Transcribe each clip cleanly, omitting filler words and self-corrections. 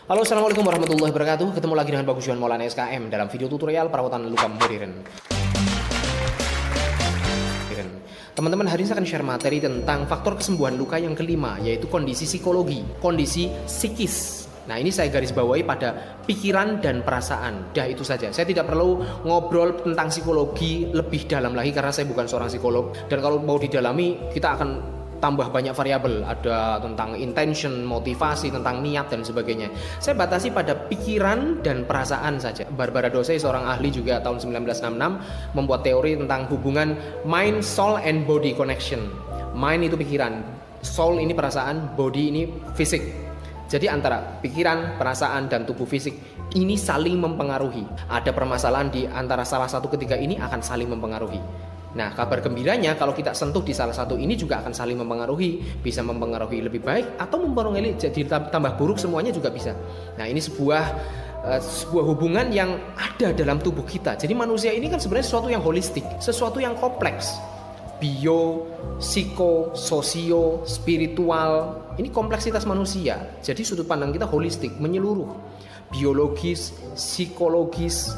Halo, assalamualaikum warahmatullahi wabarakatuh. Ketemu lagi dengan Bagus Juan Maulana SKM dalam video tutorial perawatan luka modern. Teman-teman, hari ini saya akan share materi tentang faktor kesembuhan luka yang kelima, yaitu kondisi psikologi, kondisi psikis. Nah, ini saya garis bawahi pada pikiran dan perasaan. Dah, itu saja. Saya tidak perlu ngobrol tentang psikologi lebih dalam lagi karena saya bukan seorang psikolog. Dan kalau mau didalami, kita akan tambah banyak variabel, ada tentang intention, motivasi, tentang niat dan sebagainya. Saya batasi pada pikiran dan perasaan saja. Barbara Dosey, seorang ahli juga tahun 1966, membuat teori tentang hubungan mind, soul, and body connection. Mind itu pikiran, soul ini perasaan, body ini fisik. Jadi antara pikiran, perasaan, dan tubuh fisik ini saling mempengaruhi. Ada permasalahan di antara salah satu ketiga ini akan saling mempengaruhi. Nah, kabar gembiranya kalau kita sentuh di salah satu ini juga akan saling mempengaruhi, bisa mempengaruhi lebih baik atau mempengaruhi jadi tambah buruk, semuanya juga bisa. Nah, ini sebuah hubungan yang ada dalam tubuh kita. Jadi manusia ini kan sebenarnya sesuatu yang holistik, sesuatu yang kompleks. Bio, psiko, sosio, spiritual, ini kompleksitas manusia. Jadi sudut pandang kita holistik, menyeluruh. Biologis, psikologis,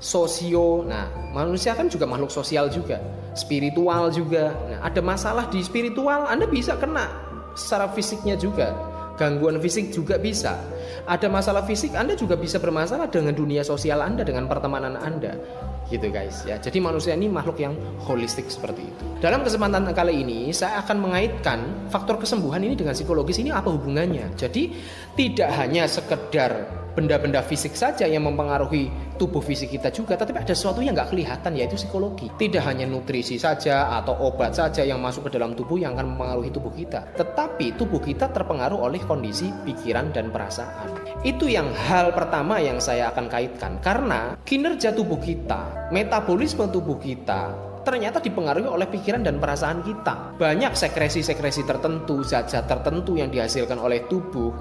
sosio. Nah, manusia kan juga makhluk sosial juga, spiritual juga. Nah, ada masalah di spiritual, Anda bisa kena secara fisiknya juga. Gangguan fisik juga bisa. Ada masalah fisik, Anda juga bisa bermasalah dengan dunia sosial Anda, dengan pertemanan Anda. Gitu guys ya. Jadi manusia ini makhluk yang holistik seperti itu. Dalam kesempatan kali ini saya akan mengaitkan faktor kesembuhan ini dengan psikologis. Ini apa hubungannya? Jadi tidak hanya sekedar benda-benda fisik saja yang mempengaruhi tubuh fisik kita juga, tetapi ada sesuatu yang nggak kelihatan, yaitu psikologi. Tidak hanya nutrisi saja atau obat saja yang masuk ke dalam tubuh yang akan mempengaruhi tubuh kita, tetapi tubuh kita terpengaruh oleh kondisi pikiran dan perasaan. Itu yang hal pertama yang saya akan kaitkan, karena kinerja tubuh kita, metabolisme tubuh kita ternyata dipengaruhi oleh pikiran dan perasaan kita. Banyak sekresi-sekresi tertentu, zat-zat tertentu yang dihasilkan oleh tubuh,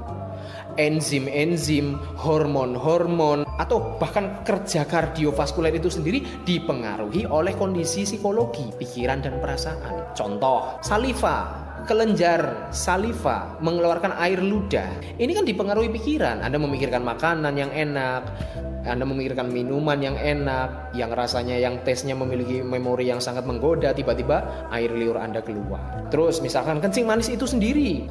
enzim-enzim, hormon-hormon, atau bahkan kerja kardiovaskuler itu sendiri dipengaruhi oleh kondisi psikologi, pikiran dan perasaan. Contoh, saliva, kelenjar saliva mengeluarkan air ludah. Ini kan dipengaruhi pikiran. Anda memikirkan makanan yang enak, Anda memikirkan minuman yang enak, yang rasanya, yang taste-nya memiliki memori yang sangat menggoda, tiba-tiba air liur Anda keluar. Terus misalkan kencing manis itu sendiri,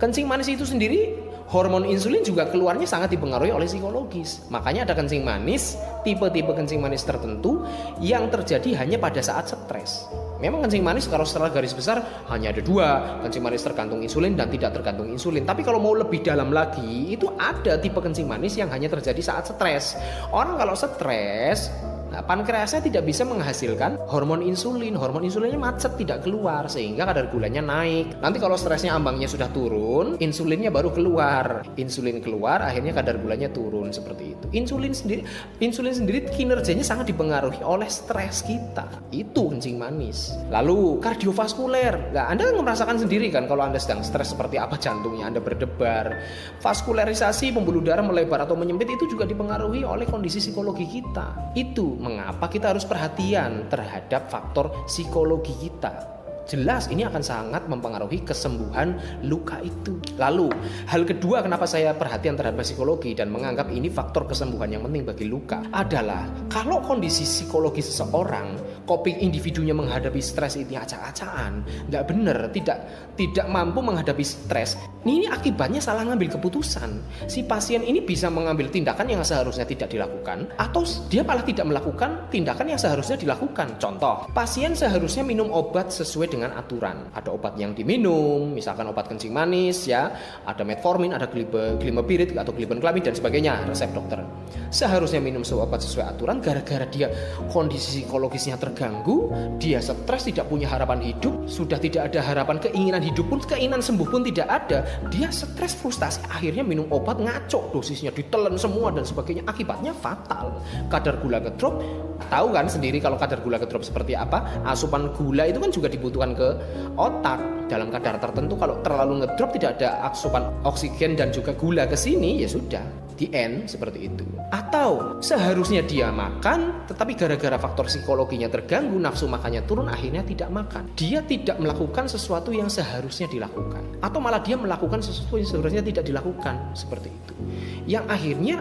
hormon insulin juga keluarnya sangat dipengaruhi oleh psikologis. Makanya ada kencing manis, tipe-tipe kencing manis tertentu yang terjadi hanya pada saat stres. Memang kencing manis kalau secara garis besar hanya ada dua, kencing manis tergantung insulin dan tidak tergantung insulin. Tapi kalau mau lebih dalam lagi, itu ada tipe kencing manis yang hanya terjadi saat stres. Orang kalau stres, pankreasnya tidak bisa menghasilkan hormon insulinnya macet, tidak keluar, sehingga kadar gulanya naik. Nanti kalau stresnya ambangnya sudah turun, insulinnya baru keluar. Insulin keluar, akhirnya kadar gulanya turun, seperti itu. Insulin sendiri kinerjanya sangat dipengaruhi oleh stres kita. Itu kencing manis. Lalu kardiovaskuler. Nah, Anda merasakan sendiri kan kalau Anda sedang stres seperti apa jantungnya Anda berdebar. Vaskularisasi pembuluh darah melebar atau menyempit itu juga dipengaruhi oleh kondisi psikologi kita. Itu mengapa kita harus perhatian terhadap faktor psikologi kita. Jelas ini akan sangat mempengaruhi kesembuhan luka itu. Lalu hal kedua kenapa saya perhatian terhadap psikologi dan menganggap ini faktor kesembuhan yang penting bagi luka adalah kalau kondisi psikologi seseorang, coping individunya menghadapi stres ini acak-acakan, nggak benar, tidak mampu menghadapi stres, ini akibatnya salah ngambil keputusan. Si pasien ini bisa mengambil tindakan yang seharusnya tidak dilakukan, atau dia malah tidak melakukan tindakan yang seharusnya dilakukan. Contoh, pasien seharusnya minum obat sesuai dengan aturan. Ada obat yang diminum, misalkan obat kencing manis ya, ada metformin, ada glimepirid atau glibenclamid dan sebagainya, resep dokter. Seharusnya minum obat sesuai aturan, gara-gara dia kondisi psikologisnya terganggu, dia stres, tidak punya harapan hidup, sudah tidak ada harapan, keinginan hidup pun, keinginan sembuh pun tidak ada, dia stres, frustasi, akhirnya minum obat, ngaco, dosisnya ditelan semua dan sebagainya, akibatnya fatal. Kadar gula ngedrop, tahu kan sendiri kalau kadar gula ngedrop seperti apa. Asupan gula itu kan juga dibutuhkan dimasukkan ke otak dalam kadar tertentu. Kalau terlalu ngedrop, tidak ada asupan oksigen dan juga gula ke sini, ya sudah, di end seperti itu. Atau seharusnya dia makan, tetapi gara-gara faktor psikologinya terganggu, nafsu makannya turun, akhirnya tidak makan. Dia tidak melakukan sesuatu yang seharusnya dilakukan, atau malah dia melakukan sesuatu yang seharusnya tidak dilakukan, seperti itu. Yang akhirnya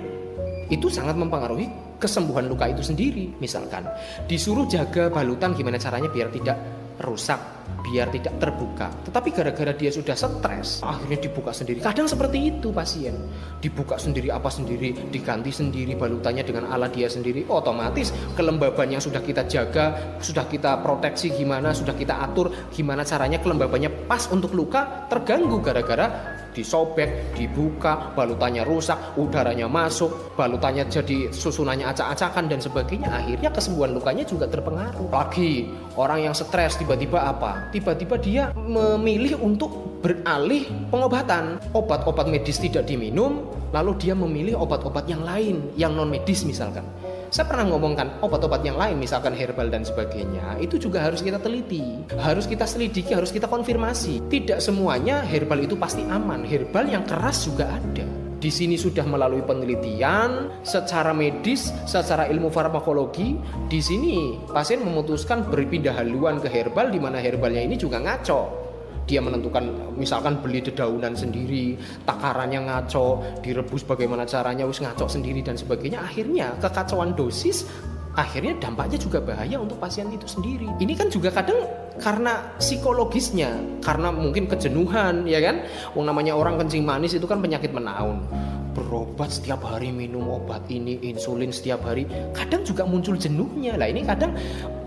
itu sangat mempengaruhi kesembuhan luka itu sendiri. Misalkan disuruh jaga balutan gimana caranya biar tidak rusak, biar tidak terbuka, tetapi gara-gara dia sudah stres, akhirnya dibuka sendiri. Kadang seperti itu pasien, dibuka sendiri, apa sendiri, diganti sendiri balutannya dengan ala dia sendiri. Otomatis kelembaban yang sudah kita jaga, sudah kita proteksi gimana, sudah kita atur gimana caranya kelembabannya pas untuk luka, terganggu gara-gara disobek, dibuka, balutannya rusak, udaranya masuk, balutannya jadi susunannya acak-acakan dan sebagainya. Akhirnya kesembuhan lukanya juga terpengaruh. Lagi orang yang stres tiba-tiba apa? Tiba-tiba dia memilih untuk beralih pengobatan. Obat-obat medis tidak diminum, lalu dia memilih obat-obat yang lain, yang non medis misalkan. Saya pernah ngomongkan obat-obat yang lain, misalkan herbal dan sebagainya, itu juga harus kita teliti, harus kita selidiki, harus kita konfirmasi. Tidak semuanya herbal itu pasti aman. Herbal yang keras juga ada. Di sini sudah melalui penelitian secara medis, secara ilmu farmakologi. Di sini pasien memutuskan berpindah haluan ke herbal, di mana herbalnya ini juga ngaco. Dia menentukan misalkan beli dedaunan sendiri, takarannya ngaco, direbus bagaimana caranya ngaco sendiri dan sebagainya. Akhirnya kekacauan dosis, akhirnya dampaknya juga bahaya untuk pasien itu sendiri. Ini kan juga kadang karena psikologisnya, karena mungkin kejenuhan, ya kan. Namanya orang kencing manis itu kan penyakit menaun. Berobat setiap hari, minum obat ini, insulin setiap hari, kadang juga muncul jenuhnya. Lah ini kadang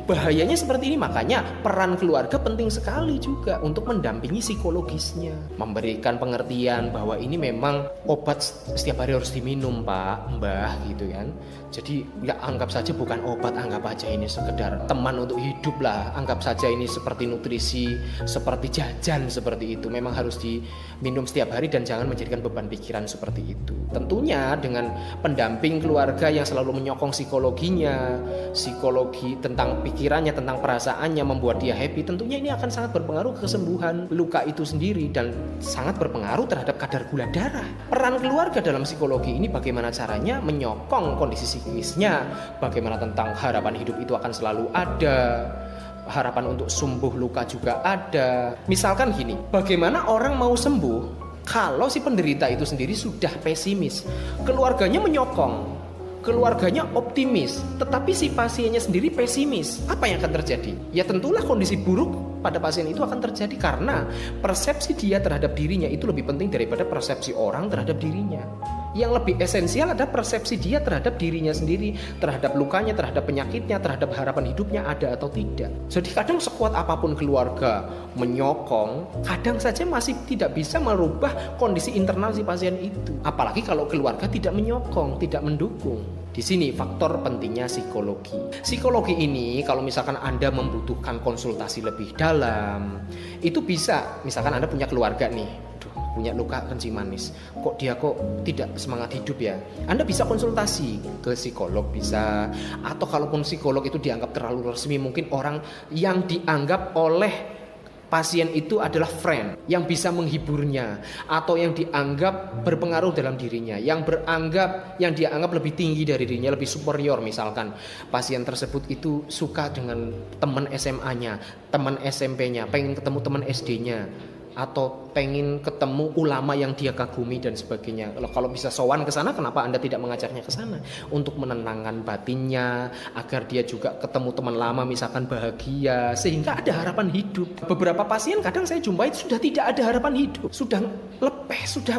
bahayanya seperti ini. Makanya peran keluarga penting sekali juga untuk mendampingi psikologisnya, memberikan pengertian bahwa ini memang obat setiap hari harus diminum Pak, Mbah gitu kan. Jadi ya anggap saja bukan obat, anggap aja ini sekedar teman untuk hidup lah. Anggap saja ini seperti nutrisi, seperti jajan seperti itu. Memang harus diminum setiap hari dan jangan menjadikan beban pikiran seperti itu. Tentunya dengan pendamping keluarga yang selalu menyokong psikologinya, psikologi tentang pikirannya, tentang perasaannya, membuat dia happy, tentunya ini akan sangat berpengaruh ke kesembuhan luka itu sendiri dan sangat berpengaruh terhadap kadar gula darah. Peran keluarga dalam psikologi ini bagaimana caranya menyokong kondisi psikisnya, bagaimana tentang harapan hidup itu akan selalu ada, harapan untuk sembuh luka juga ada. Misalkan gini, bagaimana orang mau sembuh kalau si penderita itu sendiri sudah pesimis, keluarganya menyokong, keluarganya optimis, tetapi si pasiennya sendiri pesimis. Apa yang akan terjadi? Ya tentulah kondisi buruk pada pasien itu akan terjadi karena persepsi dia terhadap dirinya itu lebih penting daripada persepsi orang terhadap dirinya. Yang lebih esensial adalah persepsi dia terhadap dirinya sendiri, terhadap lukanya, terhadap penyakitnya, terhadap harapan hidupnya ada atau tidak. Jadi kadang sekuat apapun keluarga menyokong, kadang saja masih tidak bisa merubah kondisi internal si pasien itu. Apalagi kalau keluarga tidak menyokong, tidak mendukung. Di sini faktor pentingnya psikologi. Psikologi ini kalau misalkan Anda membutuhkan konsultasi lebih dalam, itu bisa, misalkan Anda punya keluarga nih, punya luka kencing manis, kok dia tidak semangat hidup ya, Anda bisa konsultasi ke psikolog bisa. Atau kalaupun psikolog itu dianggap terlalu resmi, mungkin orang yang dianggap oleh pasien itu adalah friend yang bisa menghiburnya, atau yang dianggap berpengaruh dalam dirinya, yang dia anggap lebih tinggi dari dirinya, lebih superior. Misalkan pasien tersebut itu suka dengan teman SMA-nya, teman SMP-nya, pengen ketemu teman SD-nya, atau pengen ketemu ulama yang dia kagumi dan sebagainya. Kalau bisa sowan ke sana, kenapa Anda tidak mengajaknya ke sana untuk menenangkan batinnya, agar dia juga ketemu teman lama misalkan bahagia, sehingga ada harapan hidup. Beberapa pasien kadang saya jumpai sudah tidak ada harapan hidup, sudah lepeh, sudah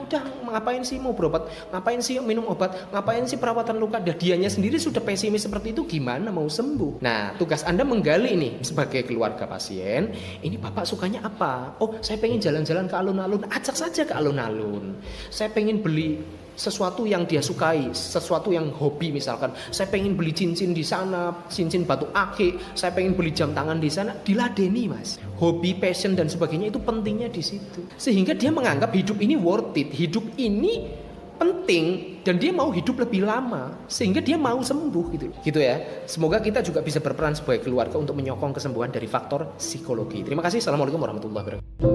udah ngapain sih mau berobat, ngapain sih minum obat, ngapain sih perawatan luka. Dianya sendiri sudah pesimis seperti itu, gimana mau sembuh? Nah, tugas Anda menggali nih sebagai keluarga pasien, ini Bapak sukanya apa? Oh, saya pengen jalan-jalan ke alun-alun, ajak saja ke alun-alun. Saya pengen beli sesuatu yang dia sukai, sesuatu yang hobi misalkan. Saya pengen beli cincin di sana, cincin batu akik, saya pengen beli jam tangan di sana, diladeni Mas. Hobi, passion dan sebagainya itu pentingnya di situ. Sehingga dia menganggap hidup ini worth it, hidup ini penting dan dia mau hidup lebih lama sehingga dia mau sembuh gitu ya. Semoga kita juga bisa berperan sebagai keluarga untuk menyokong kesembuhan dari faktor psikologi. Terima kasih. Assalamualaikum warahmatullahi wabarakatuh.